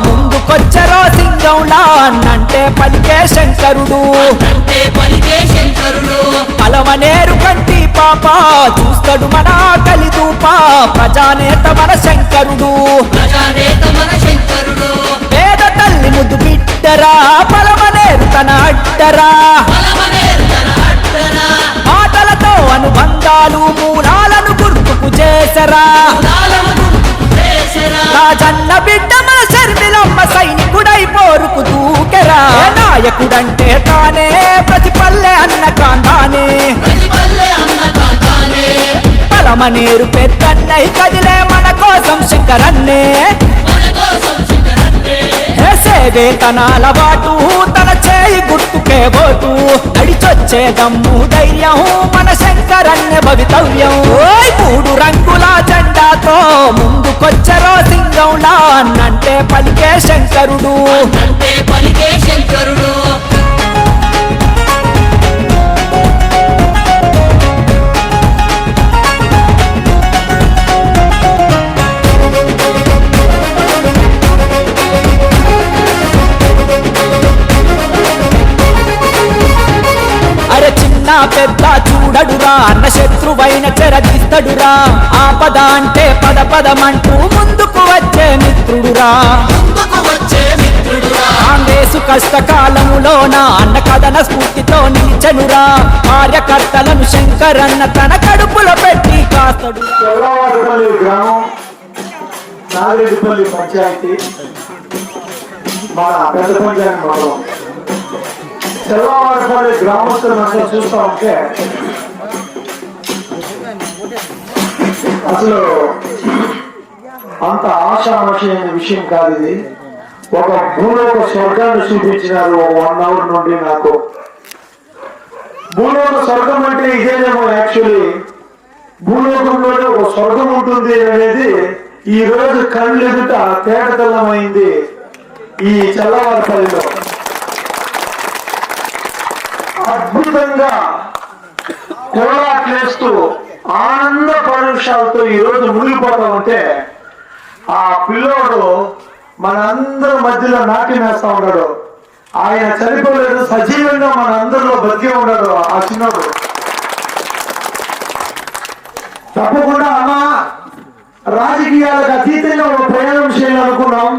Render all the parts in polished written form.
ముందుకొచ్చరో సింగంలా అన్నంటే పలికే శంకరుడు పలవనేరు కంటి పాప చూస్తాడు మన కలిదూప ప్రజానేత మన శంకరుడు పేద తల్లి ముద్దు బిడ్డరా పలవనేరు తన అడ్డరా మాటలతో అనుబంధాలు మూలాలను గుర్తుకు చేసరా రాజన్న బిడ్డ మన శర్మిలమ్మ సైనికుడై పోరుకు దూకెరా నాయకుడంటే తానే ప్రతి పల్లె అన్న కాంతానే పలమనేరు పెద్దన్నై కదిలే మన కోసం శంకరన్నే సేవే తన అలవాటు తన చేయి గుర్తుకే బోటు నడిచొచ్చే దమ్ము ధైర్యం మన శంకరన్య భవితవ్యం 3 రంగుల జెండాతో ముందుకొచ్చరో సింగంలా అన్నంటే పలికే శంకరుడు పెద్ద చూడడురా అన్న శత్రువైన చెరదీస్తడురా ఆపద అంటే పద పదమంటూ ముందుకు వచ్చే మిత్రుడురా కాంగ్రెసు కష్టకాలములోన అన్న కథన స్ఫూర్తితో నిలిచెనురా కార్యకర్తలను శంకరన్న తన కడుపులో పెట్టి కాస్తడు తెల్లవారుపల్లి గ్రామస్తులంతా చూస్తా ఉంటే అసలు అంత ఆశామషమైన విషయం కాదు ఇది. ఒక భూలోక స్వర్గాన్ని చూపించినారు 1 అవర్ నుండి నాకు. భూలోక స్వర్గం అంటే ఇదేనేమో. యాక్చువల్లీ భూలోకంలోనే ఒక స్వర్గం ఉంటుంది అనేది ఈ రోజు కళ్ళు ఎదుట తేటతెల్లమైంది ఈ తెల్లవారుపల్లిలో. అద్భుతంగా కోలాట్లేస్తూ ఆనంద పరుషాలతో ఈ రోజు మునిగిపోతా ఉంటే ఆ పిల్లోడు మనందరి మధ్యలో నాట్యం వేస్తా ఉన్నాడు. ఆయన చనిపోలేదు, సజీవంగా మన అందరిలో బతికే ఉన్నాడు ఆ చిన్నోడు. తప్పకుండా అమ్మా రాజకీయాలకు అతీతంగా ఒక ప్రయాణం చేయాలనుకున్నాం.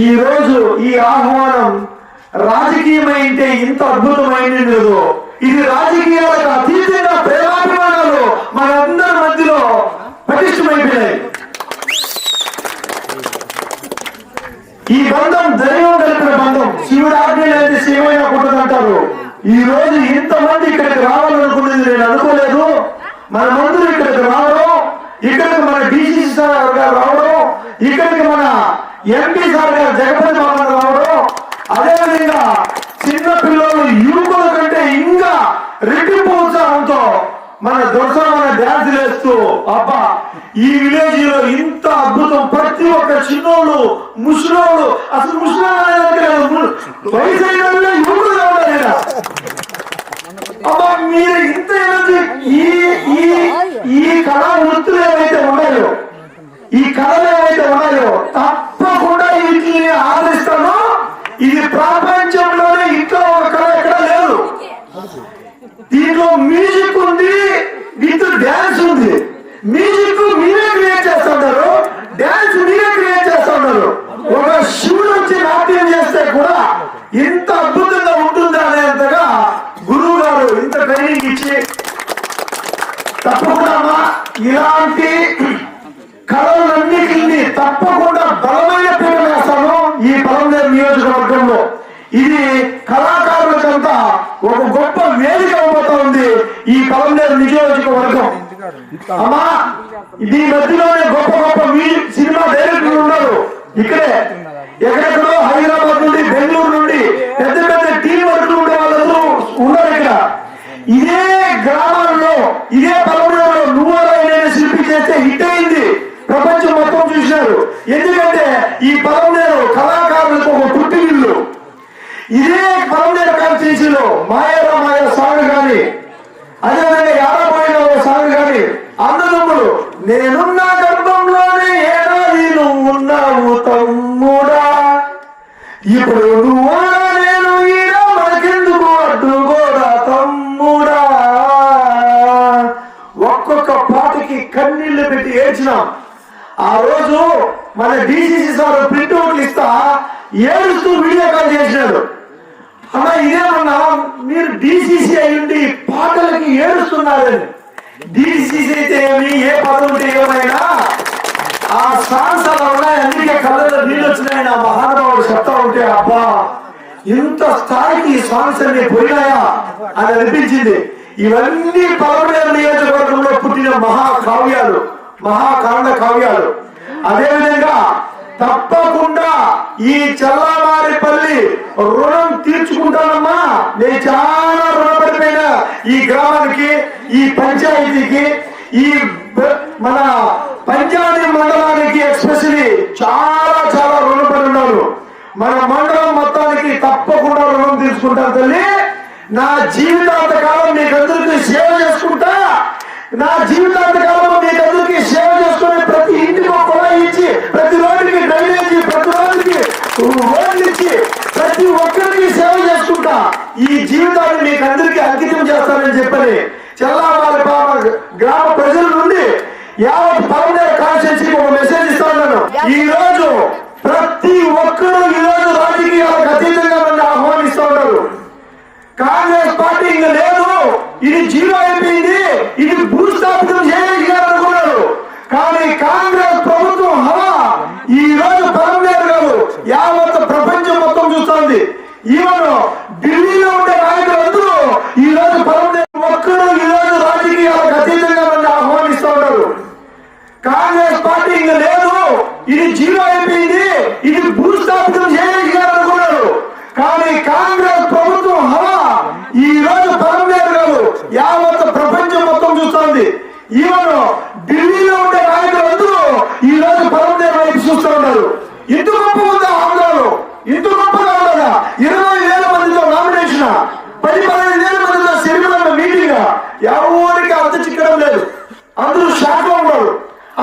ఈ రోజు ఈ ఆహ్వానం రాజకీయమైంటే ఇంత అద్భుతమైంది లేదు. ఇది రాజకీయాలకు అతీతంగా ప్రేమాభిమానాలు మనందరి మధ్యలో పటిష్టమైపోయాయి. ఈ బంధం దైవం కలిపిన బంధం. శివుడు ఆజ్ఞ లేని శివైనా కుట్టదంటారు. ఈ రోజు ఇంతమంది ఇక్కడికి రావాలనుకునేది నేను అనుకోలేదు. మన మందులు ఇక్కడికి రావడం, ఇక్కడికి మన డిసిసి సార్ గారు రావడం, ఇక్కడికి మన ఎంపీ సార్ గారు జగపతి బాబు రావడం, అదేవిధంగా చిన్న పిల్లలు యువకుల కంటే ఇంకా రెట్టింపు ఉత్సాహంతో మన దొరసమైన డ్యాన్స్ వేస్తూ అబ్బా ఈ విలేజ్ లో ఇంత అద్భుతం. ప్రతి ఒక్క చిన్నోళ్ళు ముసలోళ్ళు, అసలు ముసలి వయసు అయిన యువకులు కావాలి. అబ్బా మీరు ఇంత ఈ కళా వృత్తులు ఏవైతే ఉన్నాయో, ఈ కళలు ఏవైతే ఉన్నాయో తప్పకుండా వీటిని ఆదరిస్తాను. ఇది ప్రపంచంలోనే ఇంకా ఒక కళ ఎక్కడ లేదు. దీంట్లో మ్యూజిక్ ఉంది, విత్ డాన్స్ ఉంది. మ్యూజిక్ మీరే క్రియేట్ చేస్తున్నారు, డాన్స్ మీరే క్రియేట్ చేస్తున్నారు. ఒక శివుడు వచ్చి నాట్యం చేస్తే కూడా ఇంత అద్భుతంగా ఉంటుంది అనేంతగా గురువు గారు ఇంత ట్రైనింగ్ ఇచ్చి తప్పకుండా ఇలాంటి కళలన్నిటిని తప్పకుండా బలమైన పేరు వేస్తాను ఈ పలంనేరు నియోజకవర్గంలో. ఇది కళాకారులకంతా ఒక గొప్ప వేదిక అవబోతా ఉంది ఈ పలంనేరు నియోజకవర్గం. అమ్మా ఈ మధ్యలోనే గొప్ప గొప్ప సినిమా డైరెక్టర్లు ఉన్నారు. ఇక్కడే ఎక్కడెక్కడో హైదరాబాద్ నుండి, బెంగళూరు నుండి పెద్ద పెద్ద టీం వర్క్లు ఉండే వాళ్ళందరూ ఉన్నారు ఇక్కడ. ఇదే గ్రామాల్లో, ఇదే పలంనేరులో నువ్వులైన శిల్పి చేస్తే హిట్ అయింది. ప్రపంచం మొత్తం చూసినారు. ఎందుకంటే ఈ పలంనేరు కళాకారులకు ఒక పుట్టినిల్లు. ఇదే పలంనేరు కాన్స్టిట్యూన్సీలో మాయారా మాయ సాంగ్ కానీ, అదేవిధంగా యాడపోయిన సాంగ్ కానీ, నేనున్న గర్భంలోనే ఏడాది నువ్వు ఉన్నావు తమ్ముడా ఇప్పుడు నువ్వా నేను ఈడ మనకెందుకు అడ్డుగోడా తమ్ముడా. ఒక్కొక్క పాటకి కన్నీళ్లు పెట్టి ఏడ్చినాం. ఆ రోజు మన డిసిసి సార్ ప్రింట్అవుట్లు ఇస్తా ఏడుస్తూ వీడియో కాల్ చేసినాడు. అలా ఇదేమన్నా మీరు డిసిసి అయ్యుండి పాటలకి ఏడుస్తున్నారని. డిసిసి అయితే ఏమి, ఏ పదవి ఉంటే ఏమైనా ఆ సాంగ్స్ అలా ఉన్నాయి. అందుకే కళ్ళలో నీళ్ళు వచ్చినాయని ఆ మహానుభావుడు చెప్తా ఉంటే అబ్బా ఇంత స్థాయికి ఈ సాంగ్స్ అన్ని పోయినాయా అని అనిపించింది. ఇవన్నీ పలమనేరు నియోజకవర్గంలో పుట్టిన మహాకావ్యాలు, మహాకాండ కావ్యాలు. అదేవిధంగా తప్పకుండా ఈ చల్లవారిపల్లి రుణం తీర్చుకుంటానమ్మా. నేను చాలా రుణపడిపోయినా ఈ గ్రామానికి, ఈ పంచాయతీకి, ఈ మన పంచాయతీ మండలానికి ఎస్పెషలీ చాలా చాలా రుణపడి ఉన్నాను. మన మండలం మొత్తానికి తప్పకుండా రుణం తీసుకుంటాను తల్లి. నా జీవితాంతకాలం మీకందరికీ సేవ చేసుకుంటా. నా జీవితాంతకాలం మీకందరికీ సేవ చేసుకుని ప్రతి ఇంటికి ఒక కుళాయి ఇచ్చి, ప్రతి రోడ్డుకి డ్రైనేజీ, ప్రతి రోడ్డుకి రోడ్లు ఇచ్చి ప్రతి ఒక్కరికి సేవ చేసుకుంటా. ఈ జీవితాన్ని మీకందరికీ అంకితం చేస్తానని చెప్పని చెల్లావారి గ్రామ ప్రజల నుండి యావత్ పలమనేరు కాన్స్టిట్యున్సీకి ఒక మెసేజ్ ఇస్తా ఉన్నాను. ఈ రోజు ప్రతి ఒక్కరూ ఈ రోజు రాజకీయాలకు అతీతంగా నన్ను ఆహ్వానిస్తూ ఉన్నారు. కాంగ్రెస్ పార్టీ ఇంకా లేదు, ఇది జీరో అయిపోయింది, ఇది భూస్థాపితం చేయాలనుకున్నారు. కానీ కాంగ్రెస్ ప్రభుత్వం హవా ఈ రోజు పలమనేరు కాదు, యావత్ ప్రపంచం మొత్తం చూస్తోంది. ఈవెన్ ఢిల్లీలో ఉండే నాయకులందరూ ఈ రోజు పలమనేరు ఒక్కరు ఈ రోజు రాజకీయాలకు అతీతంగా నన్ను ఆహ్వానిస్తూ ఉన్నారు. కాంగ్రెస్ పార్టీ ఇంకా లేదు, ఇది జీరో అయిపోయింది, ఇది భూస్థాపితం చేయాలనుకున్నారు. కానీ కాంగ్రెస్ ప్రభుత్వం హవా ఈ రోజు పలమనేరు కాదు, యావత్ ప్రపంచం మొత్తం చూస్తోంది. ఈవెన్ ఢిల్లీలో ఉండే నాయకులందరూ ఈ రోజు పలమనేరు వైపు చూస్తూ ఉన్నారు. ఇంత గొప్ప ఉందా ఆంధ్రాలో? ఇంత గొప్పగా ఉండదా? 20,000 మందితో నామినేషన్, 10-15,000 మందితో సిరిమల మీటింగ్, ఎవరికి అంత చిక్కడం లేదు. అందరూ షాక్ లో ఉన్నారు.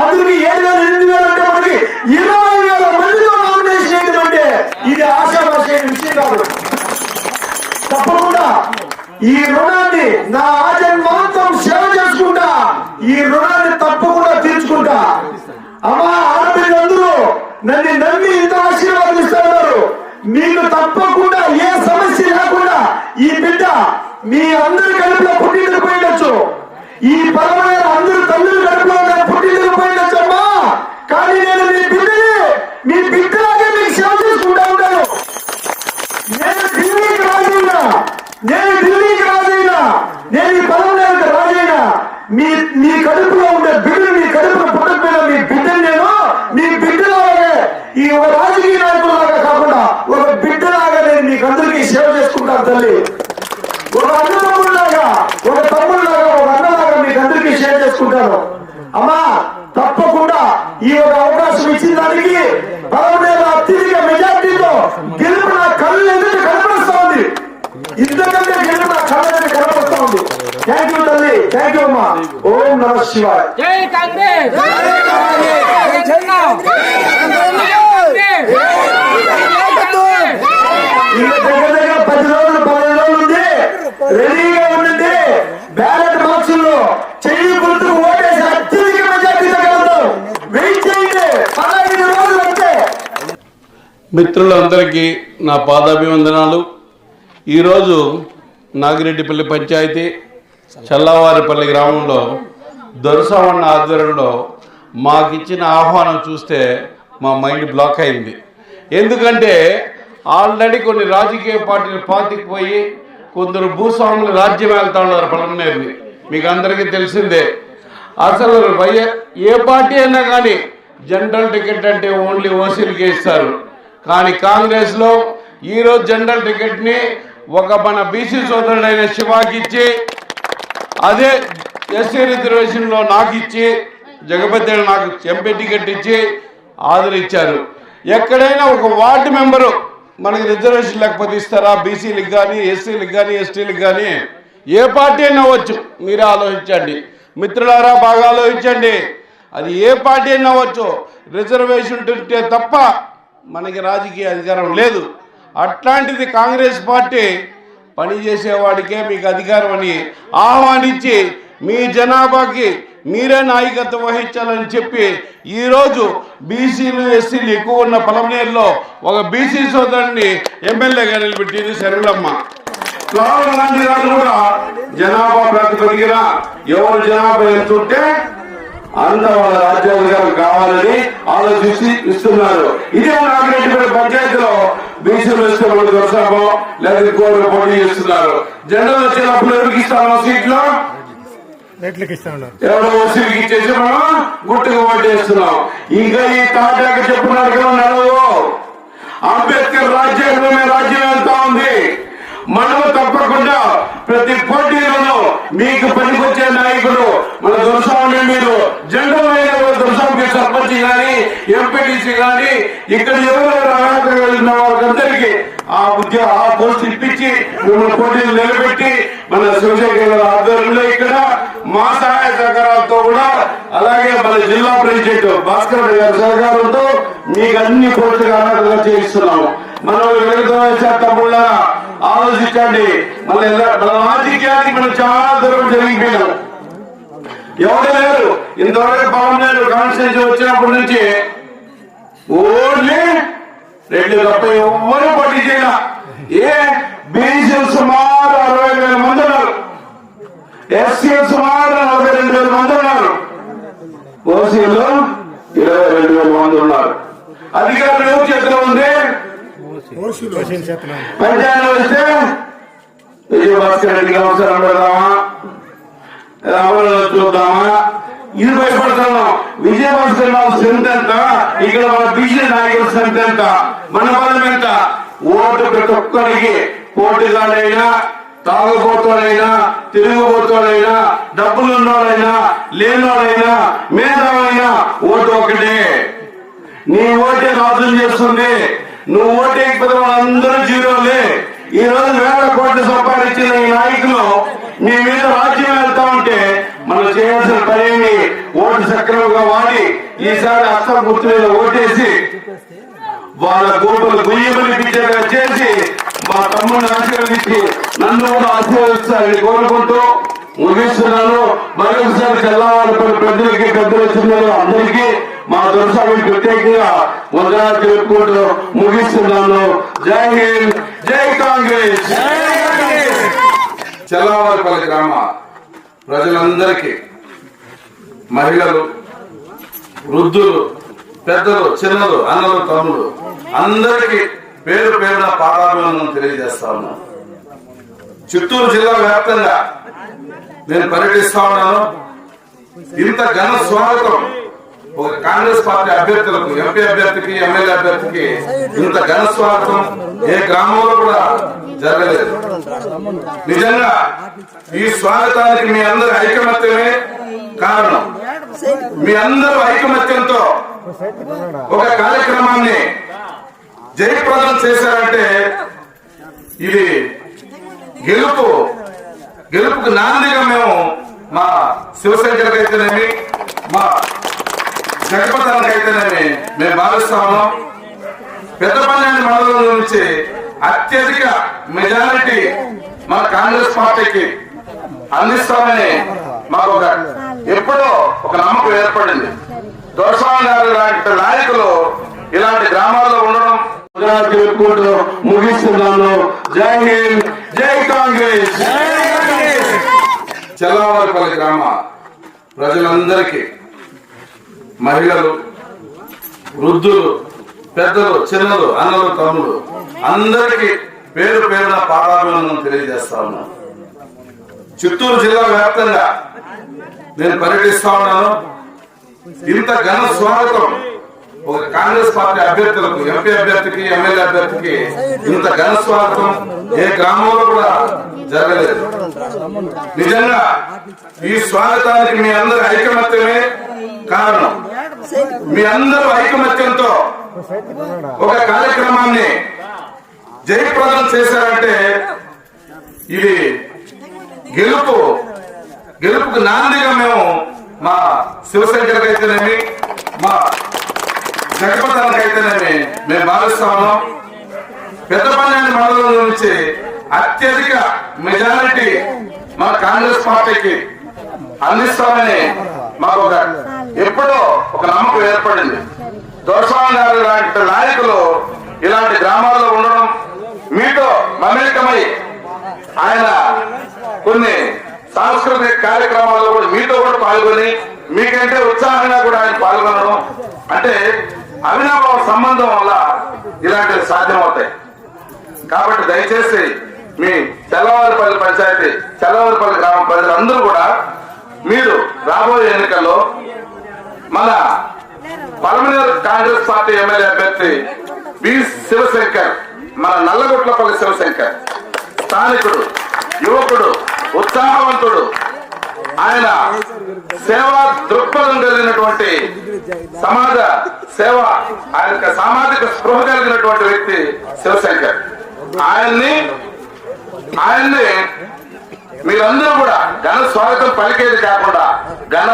అందరికి 7,000-8,000 అంటే మనకి 20,000 మందితో నామినేషన్ ఏంటంటే ఇది ఆశాభాష విషయం కాదు. తప్పకుండా ఈ రుణాన్ని నా ఆజన్మాంతం సేవ చేసుకుంటా. ఈ రుణాన్ని తప్పకుండా తీర్చుకుంటా. అమ్మా ఆడపిల్లలందరూ నన్ను నమ్మి ఇంత ఆశీర్వాదం ఇస్తా ఉన్నారు. మీకు తప్పకుండా ఏ సమస్య లేకుండా ఈ బిడ్డ మీ అందరి కడుపులో పుట్టింటికి పోయిండొచ్చు. ఈ పలమనేరు అందరూ తల్లులు కడుపులో పుట్టింటికి పోయిండొచ్చు అమ్మా. కానీ నేను మీ బిడ్డని మీ బిడ్డలాగే మీకు సేవ చేసుకుంటా ఉంటాను. నేను ఢిల్లీకి రాజైనా, నేను ఈ పలమనేరుకి రాజైనా మీ కడుపులో ఉండే బిడ్డలు, మీ కడుపులో పుట్టకపోయినా మీ బిడ్డని నేను మీ బిడ్డలాగే, ఈ ఒక రాజకీయ నాయకులాగా కాకుండా ఒక బిడ్డలాగా నేను మీకు అందరికీ సేవ చేసుకుంటాను తల్లి. ఒక అన్నదమ్ముడిలాగా, ఒక తమ్ముడిలాగా, ఒక అన్నలాగా మీకు అందరికీ సేవ చేసుకుంటాను. అమ్మా తప్పకుండా ఈ ఒక అవకాశం ఇచ్చిన దానికి పలమనేరు అత్యధిక మెజార్టీతో గెలుపు నా కళ్ళు ఎదుట కనపరుస్తా ఉంది. ఇంతకంటే గెలుపు నా కళ్ళ ఎదుట కనపరుస్తా ఉంది. థ్యాంక్ యూ తల్లి, థ్యాంక్ యూ అమ్మా. ఓం నమః శివాయ. జై కాంగ్రెస్. ఇంకా దగ్గర 10 రోజులు 15 రోజులు ఉంది. రెడీగా ఉండండి. బ్యాలెట్ బాక్సుల్లో చెయ్యి గుర్తు ఓటేసి అత్యధిక మెజార్టీతో గెలుద్దాం. వెయిట్ చేయండి. 15 రోజులు అంతే. మిత్రులందరికీ నా పాదాభివందనాలు. ఈరోజు నాగిరెడ్డిపల్లి పంచాయతీ చల్లవారిపల్లి గ్రామంలో దొరసావన్న ఆధ్వర్యంలో మాకిచ్చిన ఆహ్వానం చూస్తే మా మైండ్ బ్లాక్ అయింది. ఎందుకంటే ఆల్రెడీ కొన్ని రాజకీయ పార్టీలు పాతికిపోయి కొందరు భూస్వాములు రాజ్యం వెళ్తా ఉన్నారు పలమనేరుని. మీకు అందరికీ తెలిసిందే. అసలు ఏ పార్టీ అయినా కానీ జనరల్ టికెట్ అంటే ఓన్లీ ఓసీలకే ఇస్తారు. కానీ కాంగ్రెస్లో ఈరోజు జనరల్ టికెట్ని ఒక మన బీసీ సోదరుడైన శివాకి ఇచ్చి, అదే ఎస్సీ రిజర్వేషన్లో నాకు ఇచ్చి, జగపతి నాకు ఎంపీ టికెట్ ఇచ్చి ఆదరించారు. ఎక్కడైనా ఒక వార్డు మెంబరు మనకి రిజర్వేషన్ లేకపోతే ఇస్తారా? బీసీలకు కానీ, ఎస్సీలకు కానీ, ఎస్టీలకు కానీ, ఏ పార్టీ అయినా అవ్వచ్చు. మీరే ఆలోచించండి మిత్రులారా, బాగా ఆలోచించండి. అది ఏ పార్టీ అయినా అవ్వచ్చు. రిజర్వేషన్ ఉంటే తప్ప మనకి రాజకీయ అధికారం లేదు. అట్లాంటిది కాంగ్రెస్ పార్టీ పనిచేసేవాడికే మీకు అధికారం అని ఆహ్వానించి మీ జనాభాకి మీరే నాయకత్వం వహించాలని చెప్పి ఈరోజు బీసీలు ఎస్సీలు ఎక్కువ ఉన్న పలమనేరులో ఒక బీసీ సోదరుని ఎమ్మెల్యేగా నిలబెట్టింది శర్మిలమ్మ. రాహుల్ గాంధీ గారు కూడా జనాభా ప్రాతిపదికన ఎవరు జనాభా ఎంతుంటే అంత వాళ్ళ రాజ్యాంగం కావాలని ఆలోచించి ఇస్తున్నారు. ఇదే నాగిరెడ్డిపేట పంచాయతీలో బీసీలు ఇస్తే వాళ్ళు దొరసాపం లేదా కోరు పోటీ చేస్తున్నారు. జెండాలు వచ్చినప్పుడు ఎవరికి ఇస్తాము సీట్లు? ఎవరో ఓసీకి ఇచ్చేసి మనం గుట్టుకు ఓటేస్తున్నాం. ఇంకా ఈ తాటాక చెప్పుకున్నట్టుగా నడవు. అంబేద్కర్ రాజ్యాంగమే రాజ్యం వెళ్తా ఉంది. మనము తప్పకుండా ప్రతి పోటీలను మీకు పనికొచ్చే నాయకుడు మన దొరసాని మీరు జెండా దొరసానికి సర్పంచ్ గాని ఎంపీటీసీ గాని ఇక్కడ ఎవరెవరు అర్హత కలిగిన వాళ్ళందరికీ ఆ పోస్ట్ ఇప్పించి మిమ్మల్ని పోటీలు నిలబెట్టి మన శివశంకర్ ఆధ్వర్యంలో ఇక్కడ మా సహాయ సహకారాలతో కూడా అలాగే మన జిల్లా ప్రెసిడెంట్ భాస్కర్ గారి సహకారంతో మీకు అన్ని పోస్టులు అర్హతగా చేయిస్తున్నాము. మనం తమ్ముళ్ళ ఆలోచించండి. మన రాజకీయానికి మనం చాలా దూరం జరిగిపోయినాం. ఎవరు లేరు ఇంతవరకు పవన్ గారు కాన్స్టిట్యూన్సీ వచ్చినప్పటి నుంచి ఓన్లీ రెండు తప్ప ఎవ్వరూ పోటీ చేయాల. బీసీలు సుమారు 60,000 మంది ఉన్నారు. ఎస్సీలు సుమారు 42,000 మంది ఉన్నారు. ఓసీలు 22,000 మంది ఉన్నారు. అధికారులు ఎవరి చేతిలో ఉంది? పంచాయతీలో వస్తే విజయభాస్కర్ రెడ్డికి అవసరం పెడదామా, అమలు చూద్దామా, ఇది భయపడుతున్నాం. విజయభాస్కర్ రావు స్ట్రెంత్ ఎంత, ఇక్కడ మన బీసీ నాయకుల స్ట్రెంత్ ఎంత, మన బలం ఎంత? ఓటు ప్రతి ఒక్కరికి పోటీగాడైనా తాగుబోతోడైనా తిరుగుబోతోడైనా డబ్బులున్నోడైనా లేనోడైనా మేధావైనా ఓటు ఒకటే. నీ ఓటే రాజు చేస్తుంది. నువ్వు ఓటేకపోతే వాళ్ళందరూ జీరోలే. ఈ రోజు 1,000 కోట్లు సంపాదించిన ఈ నాయకులు మీ మీద రాజ్యం వెళ్తా ఉంటే మనం చేయాల్సిన పనేమి ఓటు సక్రమంగా వాడి ఈసారి అస్తం గుర్తు మీద ఓటేసి వాళ్ళ గోపులు గుయ్యమని పిచ్చేగా చేసి మా తమ్ముడిని ఆశీర్వదించి నన్ను కూడా ఆశీర్వదిస్తారని కోరుకుంటూ ముగిస్తున్నాను. మరొకసారి చల్లవారిపల్లి ప్రజలకి పెద్దలు చిన్నలు అందరికీ మా దొరసామి ప్రత్యేకంగా వందనాలు తెలుపుకుంటూ ముగిస్తున్నాను. జై హింద్, జై కాంగ్రెస్. చల్లవారిపల్లి గ్రామ ప్రజలందరికీ, మహిళలు, వృద్ధులు, పెద్దలు, చిన్నలు, అన్నలు, తమ్ముడు అందరికీ పేరు పేరున పాదాభివందనం తెలియజేస్తా ఉన్నాను. చిత్తూరు జిల్లా వ్యాప్తంగా నేను పర్యటిస్తా ఉన్నాను. ఇంత ఘన స్వాగతం ఒక కాంగ్రెస్ పార్టీ అభ్యర్థులకు, ఎంపీ అభ్యర్థికి, ఎమ్మెల్యే అభ్యర్థికి ఇంత ఘన స్వాగతం ఏ గ్రామంలో కూడా జరగలేదు. నిజంగా ఈ స్వాగతానికి మీ అందరి ఐకమత్యమే కారణం. మీ అందరూ ఐకమత్యంతో ఒక కార్యక్రమాన్ని జయప్రదం చేశారంటే ఇది గెలుపుకు నాందిగా మేము మా శివశంకర్కి అయితేనేమి మా జగపతానికి అయితేనేమి మేము భావిస్తాము. పెద్దపల్లి మండలం నుంచి అత్యధిక మెజారిటీ మన కాంగ్రెస్ పార్టీకి అందిస్తామని మాకు ఎప్పుడో ఒక నమ్మకం ఏర్పడింది. దొరస్వామి గారు లాంటి నాయకులు ఇలాంటి గ్రామాల్లో ఉండడం తెలుపుకుంటూ ముగిస్తున్నాను. జై హింద్, జై కాంగ్రెస్. చల్లవారిపల్లి గ్రామ ప్రజలందరికీ, మహిళలు, వృద్ధులు, పెద్దలు, చిన్నలు, అన్నలు, తమ్ముడు అందరికీ పేరు పేరున పాదాభివందనం తెలియజేస్తా ఉన్నాను. చిత్తూరు జిల్లా వ్యాప్తంగా నేను పర్యటిస్తా ఉన్నాను. ఇంత ఘన స్వాగతం ఒక కాంగ్రెస్ పార్టీ అభ్యర్థులకు, ఎంపీ అభ్యర్థికి, ఎమ్మెల్యే అభ్యర్థికి ఇంత ఘన స్వాగతం ఏ గ్రామంలో కూడా జరగలేదు. నిజంగా ఈ స్వాగతానికి మీ అందరి ఐకమత్యమే కారణం. మీ అందరూ ఐకమత్యంతో ఒక కార్యక్రమాన్ని జయప్రదం చేశారంటే ఇది గెలుపుకు నాందిగా మేము మా శివశంకర్కి అయితేనేమి మా జగపతానికి అయితేనేమి మేము భావిస్తాము. పెద్దపల్లి మండలం నుంచి అత్యధిక మెజారిటీ మన కాంగ్రెస్ పార్టీకి అందిస్తామని మాకు ఎప్పుడో ఒక నమ్మకం ఏర్పడింది. దొరస్వామి గారు లాంటి నాయకులు ఇలాంటి గ్రామాల్లో ఉండడం, మీతో మమేకమై ఆయన కొన్ని సాంస్కృతిక కార్యక్రమాల్లో కూడా మీతో కూడా పాల్గొని మీకంటే ఉత్సాహంగా కూడా ఆయన పాల్గొనడం అంటే అవినాభావ సంబంధం వల్ల ఇలాంటివి సాధ్యమవుతాయి. కాబట్టి దయచేసి మీ చల్లవారిపల్లి పంచాయతీ, చల్లవారిపల్లి గ్రామ ప్రజలందరూ కూడా మీరు రాబోయే ఎన్నికల్లో మన పలమనేరు కాంగ్రెస్ పార్టీ ఎమ్మెల్యే అభ్యర్థి బి శివశంకర్, మన నల్లగొట్లపల్లి శివశంకర్ స్థానికుడు, యువకుడు, ఉత్సాహవంతుడు, ఆయన సేవా దృక్పథం కలిగినటువంటి సమాజ సేవ, ఆయన సామాజిక స్పృహ కలిగినటువంటి వ్యక్తి శివశంకర్. ఆయన్ని మీరందరూ కూడా ఘన స్వాగతం పలికేది కాకుండా ఘన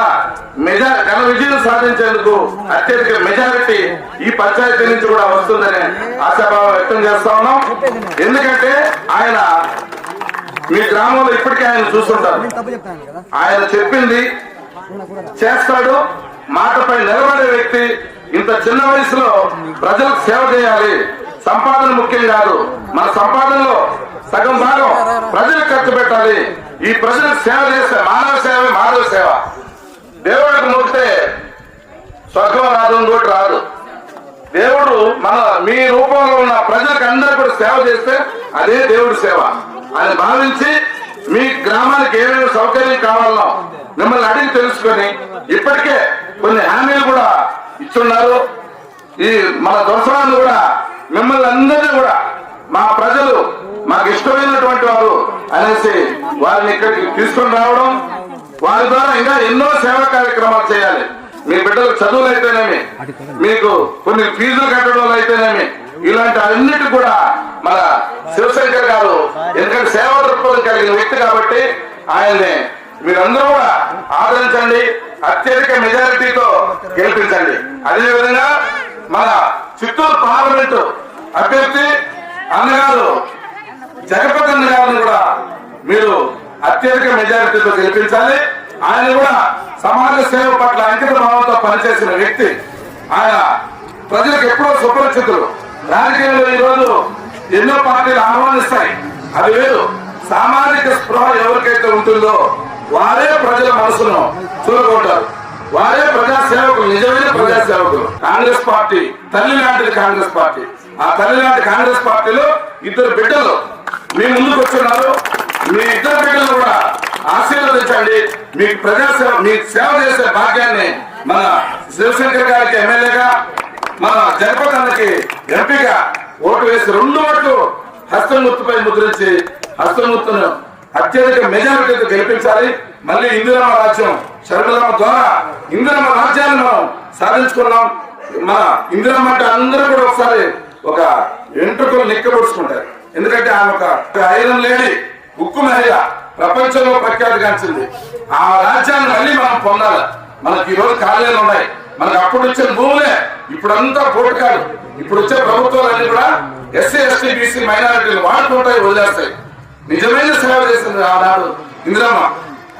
విజయం సాధించేందుకు అత్యధిక మెజారిటీ ఈ పంచాయతీ నుంచి కూడా వస్తుందని ఆశాభావం వ్యక్తం చేస్తా ఉన్నాం. ఎందుకంటే ఆయన మీ గ్రామంలో ఇప్పటికే ఆయన చూస్తుంటారు. ఆయన చెప్పింది చేస్తాడు, మాటపై నిలబడే వ్యక్తి. ఇంత చిన్న వయసులో ప్రజలకు సేవ చేయాలి, సంపాదన ముఖ్యం కాదు, మన సంపాదనలో సగం భాగం ప్రజలకు ఖర్చు పెట్టాలి. ఈ ప్రజలకు సేవ చేస్తే మానవ సేవ మాధవ సేవ. దేవుడికి మొక్కితే స్వర్గం రాదు, ఇంకోటి రాదు. దేవుడు మీ రూపంలో ఉన్న ప్రజలకు అందరూ కూడా సేవ చేస్తే అదే దేవుడి సేవ అని భావించి మీ గ్రామానికి ఏమేమి సౌకర్యం కావాలనో మిమ్మల్ని అడిగి తెలుసుకొని ఇప్పటికే కొన్ని హామీలు కూడా ఇచ్చున్నారు. ఈ మన దొరసరాన్ని కూడా మిమ్మల్ని అందరినీ కూడా మా ప్రజలు మాకు ఇష్టమైనటువంటి వారు అనేసి వారిని ఇక్కడికి తీసుకొని రావడం, వారి ద్వారా ఇంకా ఎన్నో సేవా కార్యక్రమాలు చేయాలి. మీ బిడ్డలకు చదువులు అయితేనేమి, మీకు కొన్ని ఫీజులు కట్టడంలో అయితేనేమి, ఇలాంటి అన్నిటి కూడా మన శివశంకర్ గారు ఎందుకంటే సేవా దృక్పథం కలిగిన వ్యక్తి కాబట్టి ఆయన్ని మీరందరూ కూడా ఆదరించండి, అత్యధిక మెజారిటీతో గెలిపించండి. అదేవిధంగా మన చిత్తూరు పార్లమెంటు అభ్యర్థి అన్నగారు జగపతి అన్న గారిని కూడా మీరు అత్యధిక మెజారిటీతో గెలిపించాలి. ఆయన కూడా సమాజ సేవ పట్ల అంకిత భావంతో పనిచేసిన వ్యక్తి. ఆయన ప్రజలకు ఎప్పుడో సుపరిచితులు. రాజకీయంలో ఈ రోజు ఎన్నో పార్టీలు ఆహ్వానిస్తాయి, అది వేరు. సామాజిక స్పృహ ఎవరికైతే ఉంటుందో వారే ప్రజల మనసును చూరగొంటారు, వారే ప్రజాసేవకులు, నిజమైన ప్రజాసేవకులు. కాంగ్రెస్ పార్టీ తల్లి లాంటిది. కాంగ్రెస్ పార్టీ, ఆ తల్లి లాంటి కాంగ్రెస్ పార్టీలో ఇద్దరు బిడ్డలు మీ ముందుకు వచ్చున్నారు. మీ ఇద్దరు బిడ్డలు కూడా ఆశీర్వదించండి. మీకు ప్రజాసేవ, మీకు సేవ చేసే భాగ్యాన్ని మన శివశంకర్ గారికి ఎమ్మెల్యేగా, మన జగపతి అన్నకి ఎంపీగా ఓటు వేసి 2 ఓట్లు హస్తం గుర్తుపై ముద్రించి హస్తం గుర్తును అత్యధిక మెజారిటీతో గెలిపించాలి. మళ్ళీ ఇందిరమ్మ రాజ్యం షర్మిలమ్మ ద్వారా ఇందిరమ్మ రాజ్యాన్ని మనం సాధించుకున్నాం. మన ఇందిరమ్మ అంటే అందరూ కూడా ఒకసారి ఒక వెంట్రుకలు నిక్కబొడుచుకుంటారు. ఎందుకంటే ఆమె ఒక ఐరన్ లేడీ, ఉక్కు మహిళ, ప్రపంచంలో ప్రఖ్యాతిగాంచింది. ఆ రాజ్యాన్ని మళ్ళీ మనం పొందాలి. మనకి ఈ రోజు ఖాళీలు ఉన్నాయి. మనకు అప్పుడు వచ్చిన భూములే ఇప్పుడంతా పోటుకాడు. ఇప్పుడు వచ్చే ప్రభుత్వాలన్నీ కూడా ఎస్సీ, ఎస్టీ, బీసీ మైనారిటీలు వాడుకుంటాయి, వదిలేస్తాయి. నిజమైన సేవ చేసింది ఆనాడు ఇందిరమ్మ.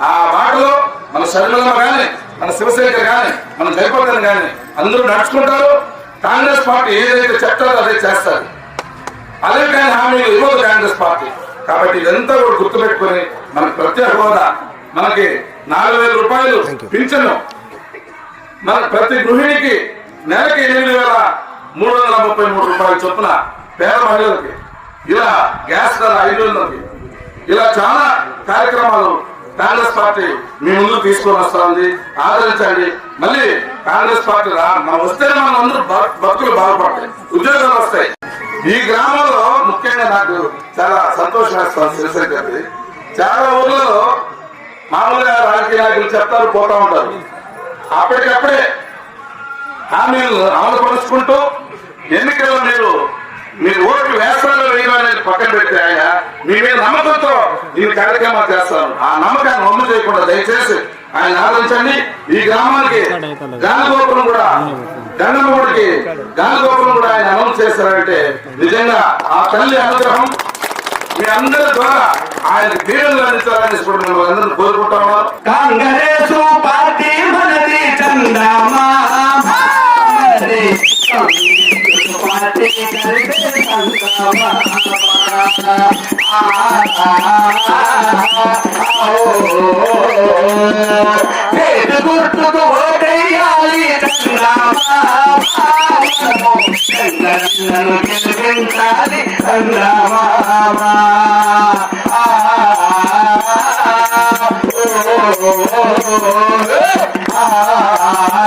ఆ బాటలో మన షర్మిలమ్మ గాని, మన శివశంకర్ గాని, మన జయపతి గాని అందరూ నడుచుకుంటారు. కాంగ్రెస్ పార్టీ ఏదైతే చెప్తారో అదే చేస్తారు. అదే కానీ హామీలు ఇవ్వదు కాంగ్రెస్ పార్టీ. కాబట్టి ఇదంతా కూడా గుర్తుపెట్టుకుని మనకు ప్రత్యేక హోదా, మనకి 4,000 రూపాయలు పింఛను, మన ప్రతి గృహిణికి నెలకి 8,333 రూపాయలు చొప్పున పేద మహిళలకి, ఇలా గ్యాస్ ధర 5,000కి, ఇలా చాలా కార్యక్రమాలు కాంగ్రెస్ పార్టీ మీ ముందు తీసుకొని వస్తుంది. ఆదరించండి. మళ్ళీ కాంగ్రెస్ పార్టీ మనం వస్తేనే మనం అందరూ బతుకులు బాగుపడతాయి, ఉద్యోగాలు వస్తాయి. ఈ గ్రామంలో ముఖ్యంగా నాకు చాలా సంతోషం వేస్తుంది. శివశంకర్ చాలా ఊర్లలో మామూలుగా రాజకీయ నాయకులు చెప్తారు, పోతా ఉంటారు. అప్పటికప్పుడే హామీలు అమలు పరుచుకుంటూ ఎన్నికల్లో మీరు ఓట్లు వేస్తారో వేయడం అనేది పక్కన పెడితే ఆయన మీ మీద నమ్మకంతో ఈ కార్యక్రమాలు చేస్తారు. ఆ నమ్మకాన్ని అమలు చేయకుండా దయచేసి ఆయన ఆదరించండి. ఈ గ్రామానికి గాలిగోపురం కూడా గంగమ్మడికి గంగగోపురం కూడా ఆయన అనౌన్స్ చేస్తారంటే నిజంగా ఆ తల్లి అనుగ్రహం మీ అందరి ద్వారా ఆయన దీవెనలు అందించాలని మిమ్మల్ని అందరూ కోరుకుంటాము. కాంగ్రెస్ పార్టీ మనది చందమా గుర్తుకు ఓటేయాలి చంద్రను గెలిపించాలి చంద్రమా. ఆ